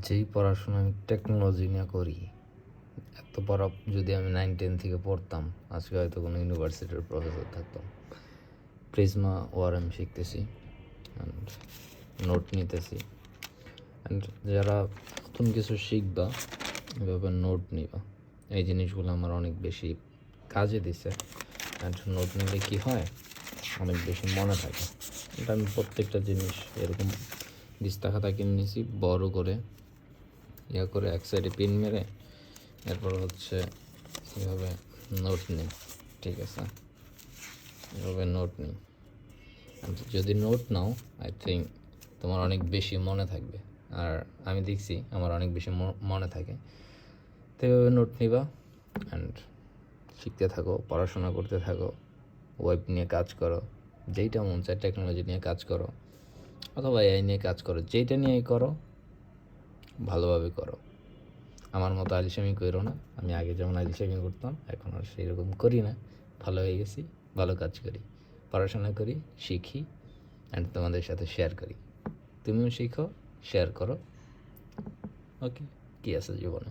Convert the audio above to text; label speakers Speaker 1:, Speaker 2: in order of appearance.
Speaker 1: যেই পড়াশোনা আমি টেকনোলজি নিয়ে করি, এত পড়া যদি আমি 9-10 থেকে পড়তাম, আজকে হয়তো কোনো ইউনিভার্সিটির প্রফেসর থাকতাম। প্রিজমা ওয়ার আমি শিখতেছি অ্যান্ড নোট নিতেছি। অ্যান্ড যারা নতুন কিছু শিখবা, এভাবে নোট নিবা, এই জিনিসগুলো আমার অনেক বেশি কাজে দিছে। অ্যান্ড নোট নিলে কী হয়, অনেক বেশি মনে থাকে। এটা আমি প্রত্যেকটা জিনিস এরকম দিস্তা খাতা কিনে নিয়েছি, বড় করে করে এক সাইডে পিন মেরে এরপর হচ্ছে এভাবে নোট নিই। ঠিক আছে, এভাবে নোট নিই। যদি নোট নাও, আই থিঙ্ক তোমার অনেক বেশি মনে থাকবে। আর আমি দেখছি আমার অনেক বেশি মনে থাকে। তো এভাবে নোট নিবা অ্যান্ড শিখতে থাকো, পড়াশোনা করতে থাকো, ওয়েব নিয়ে কাজ করো, যেইটা মন চায় টেকনোলজি নিয়ে কাজ করো, অথবা এআই নিয়ে কাজ করো, যেইটা নিয়েই করো ভালোভাবে করো। আমার মতো আলিশামি করো না। আমি আগে যেমন আলিশামি করতাম, এখন আর সেই রকম করি না। ভালো হয়ে গেছি, ভালো কাজ করি, পড়াশোনা করি, শিখি অ্যান্ড তোমাদের সাথে শেয়ার করি। তুমিও শিখো, শেয়ার করো। ওকে, কী আছে জীবনে।